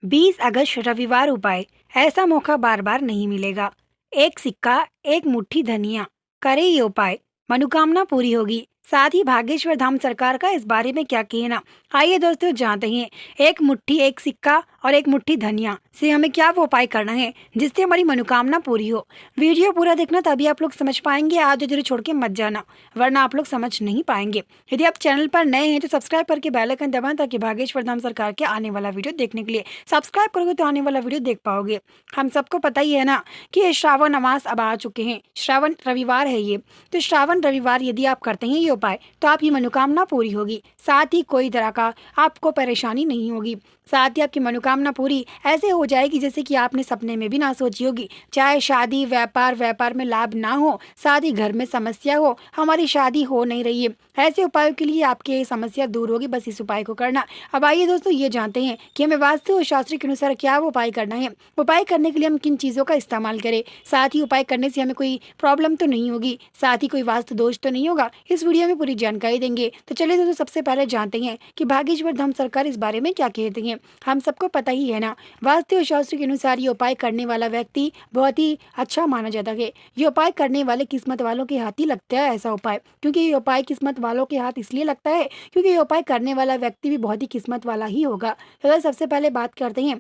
20 अगस्त रविवार उपाय। ऐसा मौका बार बार नहीं मिलेगा। एक सिक्का, एक मुट्ठी धनिया, करे ये उपाय, मनोकामना पूरी होगी। साथ ही भागेश्वर धाम सरकार का इस बारे में क्या कहना, आइए दोस्तों जानते हैं। एक मुट्ठी, एक सिक्का और एक मुट्ठी धनिया से हमें क्या वो उपाय करना है जिससे हमारी मनोकामना पूरी हो। वीडियो पूरा देखना, तभी आप लोग समझ पाएंगे। आज जरूर छोड़ के मत जाना, वरना आप लोग समझ नहीं पाएंगे। यदि आप चैनल पर नए हैं तो सब्सक्राइब करके बेल आइकन दबाएं, ताकि भागेश्वर धाम सरकार के आने वाला वीडियो देखने के लिए सब्सक्राइब करोगे तो आने वाला वीडियो देख पाओगे। हम सबको पता ही है ना कि ये श्रावण मास अब आ चुके हैं। श्रावण रविवार है ये, तो श्रावण रविवार यदि आप करते हैं ये उपाय तो आपकी मनोकामना पूरी होगी। साथ ही कोई तरह का आपको परेशानी नहीं होगी। साथ ही आपकी मनोकामना पूरी ऐसे हो जाएगी जैसे कि आपने सपने में भी ना सोची होगी। चाहे शादी, व्यापार में लाभ ना हो, साथ ही घर में समस्या हो, हमारी शादी हो नहीं रही है, ऐसे उपायों के लिए आपकी ये समस्या दूर होगी। बस इस उपाय को करना। अब आइए दोस्तों ये जानते हैं कि हमें वास्तु और शास्त्र के अनुसार क्या वो उपाय करना है। उपाय करने के लिए हम किन चीज़ों का इस्तेमाल करें, साथ ही उपाय करने से हमें कोई प्रॉब्लम तो नहीं होगी, साथ ही कोई वास्तु दोष तो नहीं होगा, इस वीडियो में पूरी जानकारी देंगे। तो चलिए दोस्तों सबसे पहले जानते हैं कि भागेश्वर धाम सरकार इस बारे में क्या कहते हैं। हम सबको पता ही है ना, वास्तु और शास्त्र के अनुसार ये उपाय करने वाला व्यक्ति बहुत ही अच्छा माना जाता है। ये उपाय करने वाले किस्मत वालों के हाथ ही लगता है ऐसा उपाय, क्योंकि ये उपाय किस्मत वालों के हाथ इसलिए लगता है क्योंकि ये उपाय करने वाला व्यक्ति भी बहुत ही किस्मत वाला ही होगा। तो सबसे पहले बात करते हैं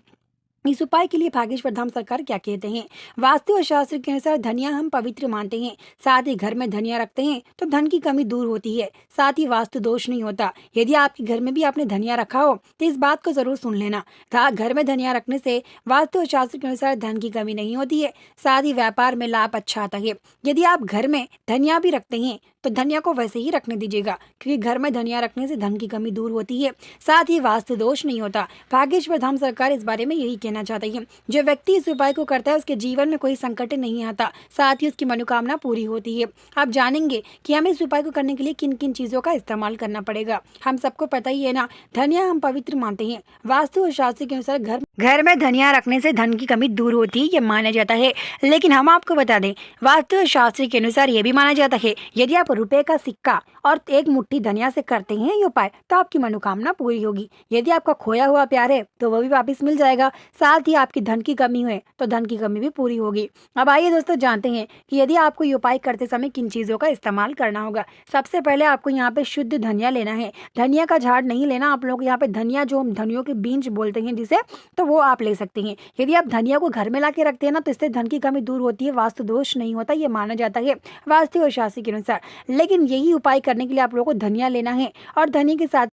इस उपाय के लिए भागेश्वर धाम सरकार क्या कहते हैं। वास्तु और शास्त्र के अनुसार धनिया हम पवित्र मानते हैं। साथ ही घर में धनिया रखते हैं तो धन की कमी दूर होती है, साथ ही वास्तु दोष नहीं होता। यदि आपके घर में भी आपने धनिया रखा हो तो इस बात को जरूर सुन लेना। घर में धनिया रखने से वास्तु और शास्त्र के अनुसार धन की कमी नहीं होती है, साथ ही व्यापार में लाभ अच्छा आता है। यदि आप घर में धनिया भी रखते हैं तो धनिया को वैसे ही रखने दीजिएगा, क्योंकि घर में धनिया रखने से धन की कमी दूर होती है, साथ ही वास्तु दोष नहीं होता। भागेश्वर धाम सरकार इस बारे में यही कहना चाहती है। जो व्यक्ति इस उपाय को करता है उसके जीवन में कोई संकट नहीं आता, साथ ही उसकी मनोकामना पूरी होती है। आप जानेंगे कि हमें इस उपाय को करने के लिए किन किन चीजों का इस्तेमाल करना पड़ेगा। हम सबको पता ही है ना, धनिया हम पवित्र मानते हैं। वास्तु और शास्त्र के अनुसार घर में धनिया रखने से धन की कमी दूर होती है, ये माना जाता है। लेकिन हम आपको बता दें, वास्तु और शास्त्र के अनुसार ये भी माना जाता है यदि आप रुपए का सिक्का और एक मुट्ठी धनिया से करते हैं ये उपाय तो आपकी मनोकामना पूरी होगी। यदि आपका खोया हुआ प्यार है तो वो भी वापस मिल जाएगा, साथ ही आपकी धन की कमी हुए तो धन की कमी भी पूरी होगी। अब आइए दोस्तों जानते हैं कि यदि आपको ये उपाय करते समय किन चीजों का इस्तेमाल करना होगा। सबसे पहले आपको यहाँ पे शुद्ध धनिया लेना है। धनिया का झाड़ नहीं लेना आप लोग। यहाँ पे धनिया जो हम धनियों के बीज बोलते हैं जिसे, तो वो आप ले सकते हैं। यदि आप धनिया को घर में ला के रखते हैं ना तो इससे धन की कमी दूर होती है, वास्तु दोष नहीं होता, ये माना जाता है वास्तु और शास्त्र के अनुसार। लेकिन यही उपाय करने के लिए आप लोगों को धनिया लेना है, और धनिया के साथ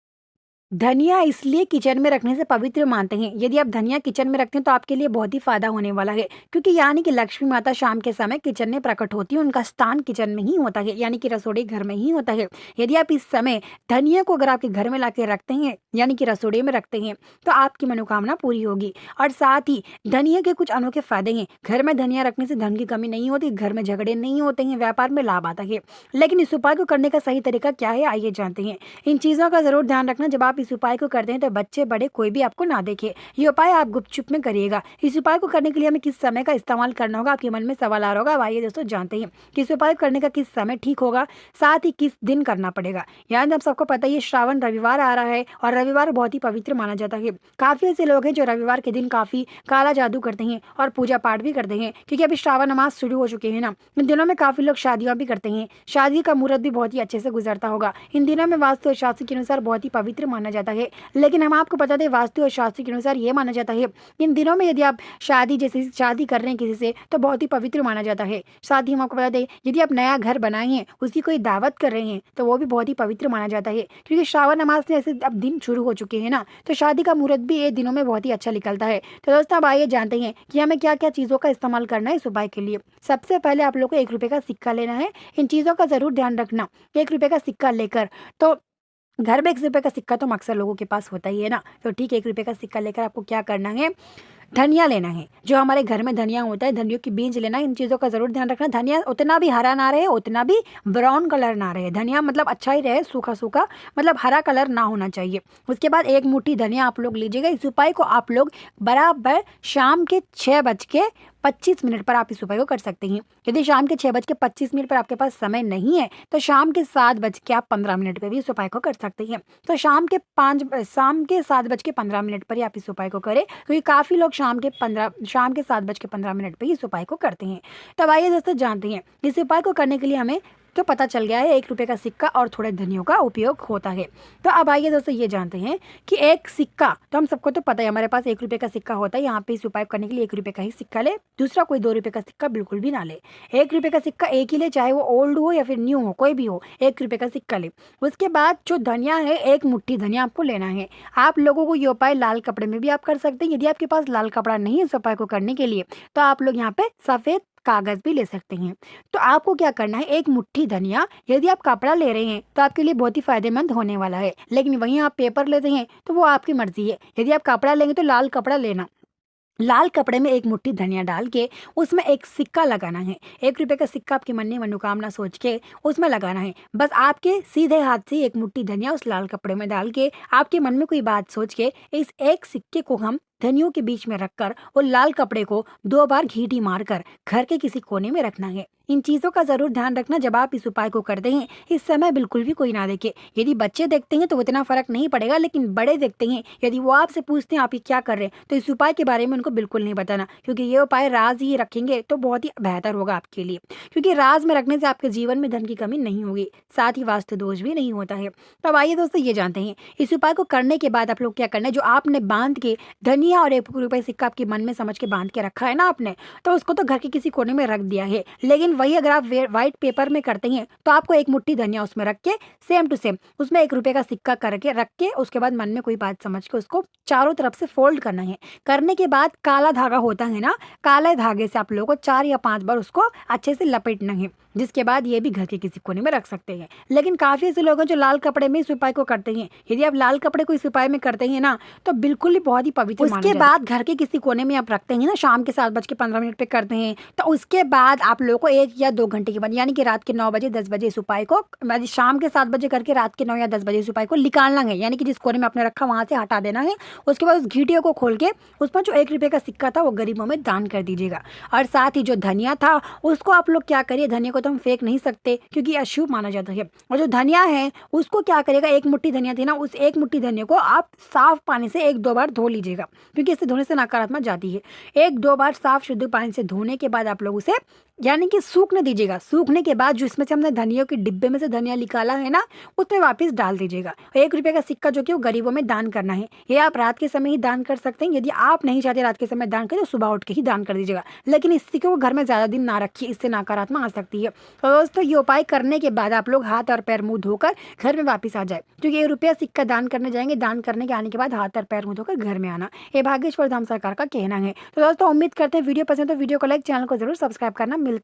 धनिया इसलिए किचन में रखने से पवित्र मानते हैं। यदि आप धनिया किचन में रखते हैं तो आपके लिए बहुत ही फायदा होने वाला है, क्योंकि यानी कि लक्ष्मी माता शाम के समय किचन में प्रकट होती है, उनका स्थान किचन में ही होता है, यानी कि रसोई घर में ही होता है। यदि आप इस समय धनिया को अगर आपके घर में लाके रखते हैं, यानी कि रसोई में रखते हैं, तो आपकी मनोकामना पूरी होगी। और साथ ही धनिया के कुछ अनोखे फायदे हैं। घर में धनिया रखने से धन की कमी नहीं होती, घर में झगड़े नहीं होते हैं, व्यापार में लाभ आता है। लेकिन इस उपाय को करने का सही तरीका क्या है, आइए जानते हैं। इन चीजों का जरूर ध्यान रखना। जब आप इस उपाय को करते हैं तो बच्चे बड़े कोई भी आपको ना देखे। ये उपाय आप गुपचुप में करिएगा। इस उपाय को करने के लिए हमें किस समय का इस्तेमाल करना होगा, आपके मन में सवाल आ रहा होगा। अब आइए दोस्तों जानते हैं कि इस उपाय करने का किस समय ठीक होगा, साथ ही किस दिन करना पड़ेगा। यानी आप सबको पता है श्रावण रविवार आ रहा है, और रविवार बहुत ही पवित्र माना जाता है। काफी ऐसे लोग हैं जो रविवार के दिन काफी काला जादू करते हैं और पूजा पाठ भी करते हैं, क्योंकि अभी श्रावण मास शुरू हो चुके हैं ना। इन दिनों में काफी लोग शादियां भी करते हैं। शादी का मुहूर्त भी बहुत ही अच्छे से गुजरता होगा। इन दिनों में वास्तु और शास्त्र के अनुसार बहुत ही पवित्र माना जाता है। लेकिन हम आपको बता दें, वास्तु और शास्त्र के अनुसार ये माना जाता है इन दिनों में यदि आप शादी कर रहे हैं किसी से तो बहुत ही पवित्र माना जाता है। साथ ही हम आपको बता दें, यदि आप नया घर बनाए हैं, उसकी कोई दावत कर रहे हैं, तो वो भी बहुत ही पवित्र माना जाता है, क्योंकि श्रावण मास में ऐसे अब दिन शुरू हो चुके हैं ना, तो शादी का मुहूर्त भी ये दिनों में बहुत ही अच्छा निकलता है। तो दोस्तों अब आइए जानते हैं कि हमें क्या क्या चीज़ों का इस्तेमाल करना है इस उपाय के लिए। सबसे पहले आप लोग को 1 रुपये का सिक्का लेना है। इन चीज़ों का जरूर ध्यान रखना। 1 रुपये का सिक्का लेकर, तो घर में 1 रुपये का सिक्का तो अक्सर लोगों के पास होता ही है ना, तो ठीक 1 रुपये का सिक्का लेकर आपको क्या करना है, धनिया लेना है। जो हमारे घर में धनिया होता है, धनियों की बीज लेना है। इन चीज़ों का जरूर ध्यान रखना। धनिया उतना भी हरा ना रहे, उतना भी ब्राउन कलर ना रहे। धनिया मतलब अच्छा ही रहे, सूखा सूखा, मतलब हरा कलर ना होना चाहिए। उसके बाद 1 मुट्ठी धनिया आप लोग लीजिएगा। इस उपाय को आप लोग बराबर शाम के 6 बज के 25 मिनट पर आप इस उपाय को कर सकते हैं। यदि शाम के 6:25 पर आपके पास समय नहीं है तो शाम के 7:15 पे भी इस उपाय को कर सकते हैं। तो शाम के 7:15 पर ही आप इस उपाय को करें, क्योंकि काफ़ी लोग शाम के 7:15 पे ही इस उपाय को करते हैं। तब आइए दोस्तों जानते हैं इस उपाय को करने के लिए हमें तो पता चल गया है 1 रुपये का सिक्का और थोड़े धनियों का उपयोग होता है। तो अब आइए दोस्तों ये जानते हैं कि एक सिक्का, तो हम सबको तो पता है हमारे पास 1 रुपये का सिक्का होता है। यहाँ पे इस उपाय करने के लिए 1 रुपये का ही सिक्का ले, दूसरा कोई 2 रुपये का सिक्का बिल्कुल भी ना ले। 1 रुपये का सिक्का एक ही ले, चाहे वो ओल्ड हो या फिर न्यू हो, कोई भी हो, 1 रुपये का सिक्का ले। उसके बाद जो धनिया है, 1 मुट्ठी धनिया आपको लेना है। आप लोगों को ये उपाय लाल कपड़े में भी आप कर सकते हैं। यदि आपके पास लाल कपड़ा नहीं है इस उपाय को करने के लिए तो आप लोग यहाँ पे सफ़ेद कागज भी ले सकते हैं। तो आपको क्या करना है, 1 मुट्ठी धनिया, यदि आप कपड़ा ले रहे हैं तो आपके लिए बहुत ही फायदेमंद होने वाला है, लेकिन वहीं आप पेपर लेते हैं तो वो आपकी मर्जी है। यदि आप कपड़ा लेंगे तो लाल कपड़ा लेना। लाल कपड़े में 1 मुट्ठी धनिया डाल के उसमें एक सिक्का लगाना है। 1 रुपये का सिक्का आपके मन में मनोकामना सोच के उसमें लगाना है। बस आपके सीधे हाथ से 1 मुट्ठी धनिया उस लाल कपड़े में डाल के आपके मन में कोई बात सोच के इस एक सिक्के को हम धनियों के बीच में रखकर और लाल कपड़े को 2 बार घींटी मारकर घर के किसी कोने में रखना है। इन चीज़ों का जरूर ध्यान रखना जब आप इस उपाय को करते हैं। इस समय बिल्कुल भी कोई ना देखे। यदि बच्चे देखते हैं तो इतना फर्क नहीं पड़ेगा, लेकिन बड़े देखते हैं, यदि वो आपसे पूछते हैं आप ये क्या कर रहे हैं, तो इस उपाय के बारे में उनको बिल्कुल नहीं बताना, क्योंकि ये उपाय राज ही रखेंगे तो बहुत ही बेहतर होगा आपके लिए। क्योंकि राज में रखने से आपके जीवन में धन की कमी नहीं होगी, साथ ही वास्तु दोष भी नहीं होता है। तो अब आइए दोस्तों ये जानते हैं इस उपाय को करने के बाद आप लोग क्या करना है। जो आपने बांध के धनिया और 1 रुपये सिक्का आपके मन में समझ के बांध के रखा है ना आपने, तो उसको तो घर के किसी कोने में रख दिया है। लेकिन वही अगर आप व्हाइट पेपर में करते हैं तो आपको 1 मुट्ठी धनिया उसमें रख के सेम टू सेम उसमें 1 रुपये का सिक्का करके रख के उसके बाद मन में कोई बात समझ के उसको चारों तरफ से फोल्ड करना है। करने के बाद काला धागा होता है ना, काले धागे से आप लोगों को 4 या 5 बार उसको अच्छे से लपेटना है, जिसके बाद ये भी घर के किसी कोने में रख सकते हैं। लेकिन काफी ऐसे लोग हैं जो लाल कपड़े में इस उपाय को करते हैं। यदि आप लाल कपड़े को इस उपाय में करते हैं ना तो बिल्कुल ही बहुत ही पवित्र माना जाता है। उसके बाद घर के किसी कोने में आप रखते हैं ना, शाम के 7:15 पे करते हैं, तो उसके बाद आप लोगों को 1 या 2 घंटे के बाद यानी कि रात के 9 बजे 10 बजे इस उपाय को, शाम के 7 बजे करके रात के 9 या 10 बजे इस उपाय को निकालना है। यानी कि जिस कोने में आपने रखा वहां से हटा देना है। उसके बाद उस घीटियों को खोल के उस पर जो 1 रुपये का सिक्का था वो गरीबों में दान कर दीजिएगा। और साथ ही जो धनिया था उसको आप लोग क्या करिए, धनिया को तो हम फेंक नहीं सकते क्योंकि अशुभ माना जाता है। और जो धनिया है उसको क्या करेगा, 1 मुट्ठी धनिया थी ना, उस 1 मुट्ठी धनिया को आप साफ पानी से 1-2 बार धो लीजिएगा, क्योंकि इससे धोने से नकारात्मक जाती है। 1-2 बार साफ शुद्ध पानी से धोने के बाद आप लोग उसे यानी कि सूखने दीजिएगा। सूखने के बाद जो इसमें से हमने धनिया के डिब्बे में से धनिया निकाला है ना उसमें वापस डाल दीजिएगा। 1 रुपये का सिक्का जो कि वो गरीबों में दान करना है। ये आप रात के समय ही दान कर सकते हैं। यदि आप नहीं चाहते रात के समय दान करें तो सुबह उठ के ही दान कर दीजिएगा, लेकिन इस सिक्के को घर में ज़्यादा दिन ना रखिए, इससे नकारात्मक आ सकती है। तो दोस्तों ये उपाय करने के बाद आप लोग हाथ और पैर मुंह धोकर घर में वापस आ जाए, क्योंकि 1 रुपया सिक्का दान करने जाएंगे, दान करने के आने के बाद हाथ और पैर मुंह धोकर घर में आना, ये भागेश्वर धाम सरकार का कहना है। तो दोस्तों उम्मीद करते हैं वीडियो पसंद तो वीडियो को लाइक, चैनल को जरूर सब्सक्राइब करना। मिलता